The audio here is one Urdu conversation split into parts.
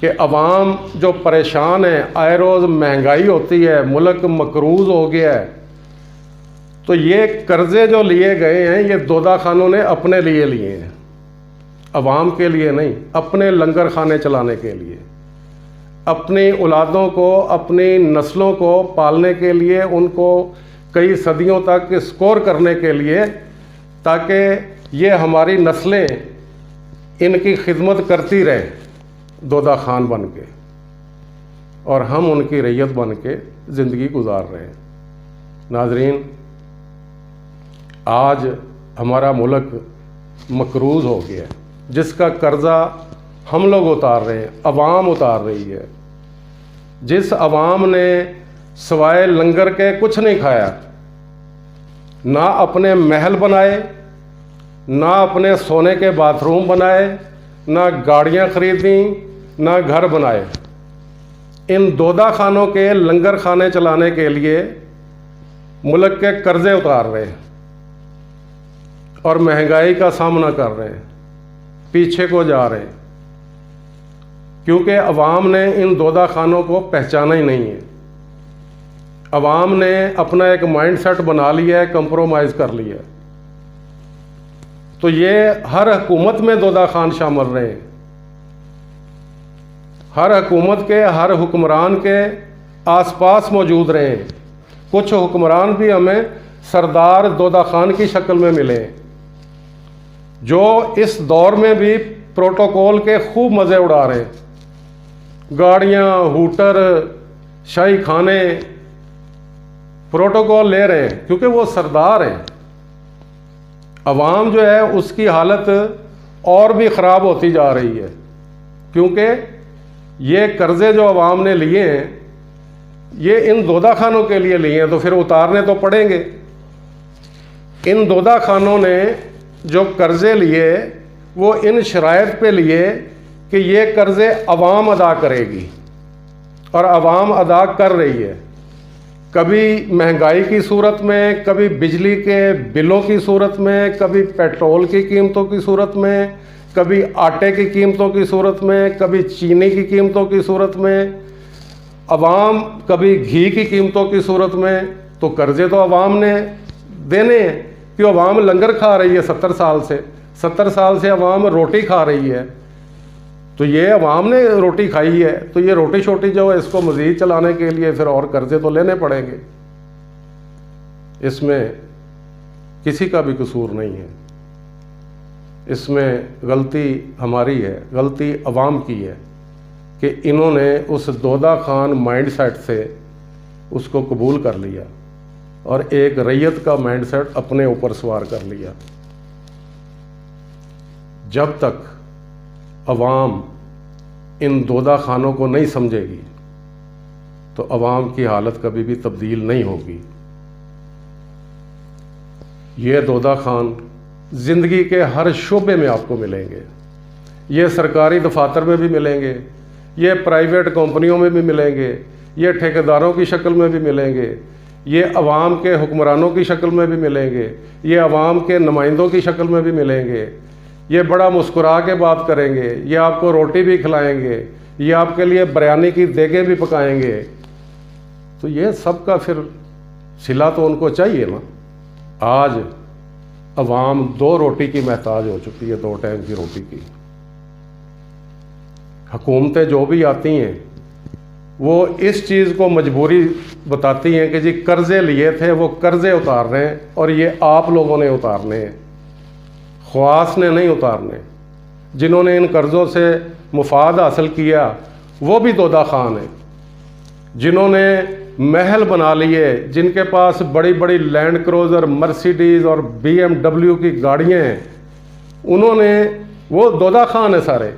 کہ عوام جو پریشان ہے، آئے روز مہنگائی ہوتی ہے، ملک مقروض ہو گیا ہے، تو یہ قرضے جو لیے گئے ہیں یہ دودہ خانوں نے اپنے لیے لیے ہیں، عوام کے لیے نہیں، اپنے لنگر خانے چلانے کے لیے، اپنی اولادوں کو، اپنی نسلوں کو پالنے کے لیے، ان کو کئی صدیوں تک اسکور کرنے کے لیے، تاکہ یہ ہماری نسلیں ان کی خدمت کرتی رہیں دودہ خان بن کے، اور ہم ان کی رعیت بن کے زندگی گزار رہے ہیں۔ ناظرین، آج ہمارا ملک مقروض ہو گیا ہے، جس کا قرضہ ہم لوگ اتار رہے ہیں، عوام اتار رہی ہے۔ جس عوام نے سوائے لنگر کے کچھ نہیں کھایا، نہ اپنے محل بنائے، نہ اپنے سونے کے باتھ روم بنائے، نہ گاڑیاں خریدیں، نہ گھر بنائے، ان دودہ خانوں کے لنگر خانے چلانے کے لیے ملک کے قرضے اتار رہے ہیں اور مہنگائی کا سامنا کر رہے ہیں، پیچھے کو جا رہے ہیں، کیونکہ عوام نے ان دودہ خانوں کو پہچانا ہی نہیں ہے۔ عوام نے اپنا ایک مائنڈ سیٹ بنا لیا ہے، کمپرومائز کر لیا ہے، تو یہ ہر حکومت میں دودہ خان شامل رہے ہیں، ہر حکومت کے، ہر حکمران کے آس پاس موجود رہے ہیں۔ کچھ حکمران بھی ہمیں سردار دودہ خان کی شکل میں ملے ہیں، جو اس دور میں بھی پروٹوکول کے خوب مزے اڑا رہے ہیں، گاڑیاں، ہوٹر، شاہی کھانے، پروٹوکول لے رہے ہیں، کیونکہ وہ سردار ہیں۔ عوام جو ہے اس کی حالت اور بھی خراب ہوتی جا رہی ہے، کیونکہ یہ قرضے جو عوام نے لیے ہیں یہ ان دودہ خانوں کے لیے لیے ہیں، تو پھر اتارنے تو پڑیں گے۔ ان دودہ خانوں نے جو قرضے لیے وہ ان شرائط پہ لیے کہ یہ قرضے عوام ادا کرے گی، اور عوام ادا کر رہی ہے، کبھی مہنگائی کی صورت میں، کبھی بجلی کے بلوں کی صورت میں، کبھی پیٹرول کی قیمتوں کی صورت میں، کبھی آٹے کی قیمتوں کی صورت میں، کبھی چینی کی قیمتوں کی صورت میں، عوام کبھی گھی کی قیمتوں کی صورت میں۔ تو قرضے تو عوام نے دینے ہیں، کہ عوام لنگر کھا رہی ہے 70 سال سے عوام روٹی کھا رہی ہے، تو یہ عوام نے روٹی کھائی ہے، تو یہ روٹی شوٹی جو ہے اس کو مزید چلانے کے لیے پھر اور قرضے تو لینے پڑیں گے۔ اس میں کسی کا بھی قصور نہیں ہے، اس میں غلطی ہماری ہے، غلطی عوام کی ہے کہ انہوں نے اس دودہ خان مائنڈ سیٹ سے اس کو قبول کر لیا اور ایک رعیت کا مائنڈ سیٹ اپنے اوپر سوار کر لیا۔ جب تک عوام ان دودہ خانوں کو نہیں سمجھے گی تو عوام کی حالت کبھی بھی تبدیل نہیں ہوگی۔ یہ دودہ خان زندگی کے ہر شعبے میں آپ کو ملیں گے، یہ سرکاری دفاتر میں بھی ملیں گے، یہ پرائیویٹ کمپنیوں میں بھی ملیں گے، یہ ٹھیکیداروں کی شکل میں بھی ملیں گے، یہ عوام کے حکمرانوں کی شکل میں بھی ملیں گے، یہ عوام کے نمائندوں کی شکل میں بھی ملیں گے، یہ بڑا مسکرا کے بات کریں گے، یہ آپ کو روٹی بھی کھلائیں گے، یہ آپ کے لیے بریانی کی دیگیں بھی پکائیں گے۔ تو یہ سب کا پھر صلہ تو ان کو چاہیے نا۔ آج عوام 2 روٹی کی محتاج ہو چکی ہے، 2 ٹائم کی روٹی کی۔ حکومتیں جو بھی آتی ہیں وہ اس چیز کو مجبوری بتاتی ہیں کہ جی قرضے لیے تھے، وہ قرضے اتار رہے ہیں، اور یہ آپ لوگوں نے اتارنے ہیں، خواص نے نہیں اتارنے۔ جنہوں نے ان قرضوں سے مفاد حاصل کیا وہ بھی دودہ خان ہیں، جنہوں نے محل بنا لیے، جن کے پاس بڑی بڑی لینڈ کروزر، مرسیڈیز اور BMW کی گاڑیاں ہیں، انہوں نے، وہ دودہ خان ہیں سارے۔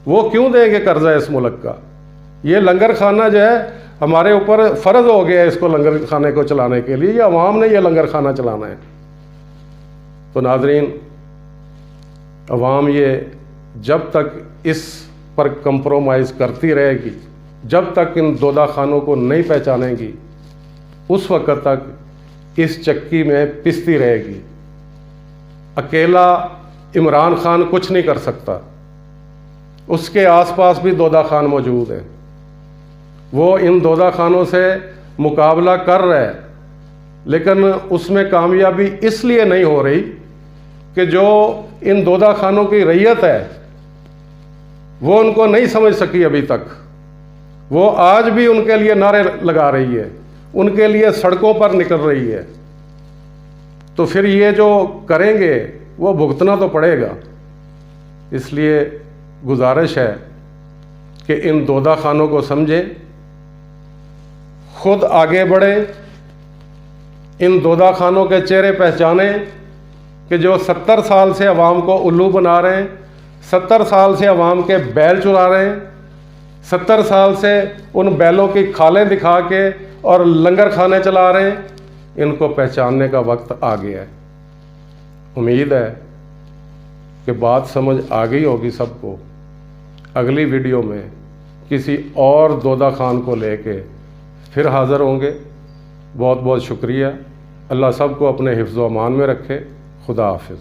وہ کیوں دیں گے قرضہ اس ملک کا؟ یہ لنگر خانہ جو ہے ہمارے اوپر فرض ہو گیا ہے، اس کو لنگر خانے کو چلانے کے لیے، یہ عوام نے یہ لنگر خانہ چلانا ہے۔ تو ناظرین، عوام یہ جب تک اس پر کمپرومائز کرتی رہے گی، جب تک ان دودہ خانوں کو نہیں پہچانے گی، اس وقت تک اس چکی میں پستی رہے گی۔ اکیلا عمران خان کچھ نہیں کر سکتا، اس کے آس پاس بھی دودہ خان موجود ہیں، وہ ان دودہ خانوں سے مقابلہ کر رہے، لیکن اس میں کامیابی اس لیے نہیں ہو رہی کہ جو ان دودہ خانوں کی رعیت ہے وہ ان کو نہیں سمجھ سکی ابھی تک۔ وہ آج بھی ان کے لیے نعرے لگا رہی ہے، ان کے لیے سڑکوں پر نکل رہی ہے، تو پھر یہ جو کریں گے وہ بھگتنا تو پڑے گا۔ اس لیے گزارش ہے کہ ان دودہ خانوں کو سمجھیں، خود آگے بڑھیں، ان دودہ خانوں کے چہرے پہچانیں کہ جو 70 سال سے عوام کو الو بنا رہے ہیں، 70 سال سے عوام کے بیل چرا رہے ہیں، 70 سال سے ان بیلوں کی کھالیں دکھا کے اور لنگر کھانے چلا رہے ہیں، ان کو پہچاننے کا وقت آ گیا ہے۔ امید ہے کہ بات سمجھ آ گئی ہوگی سب کو۔ اگلی ویڈیو میں کسی اور دودہ خان کو لے کے پھر حاضر ہوں گے۔ بہت بہت شکریہ۔ اللہ سب کو اپنے حفظ و امان میں رکھے۔ خدا حافظ۔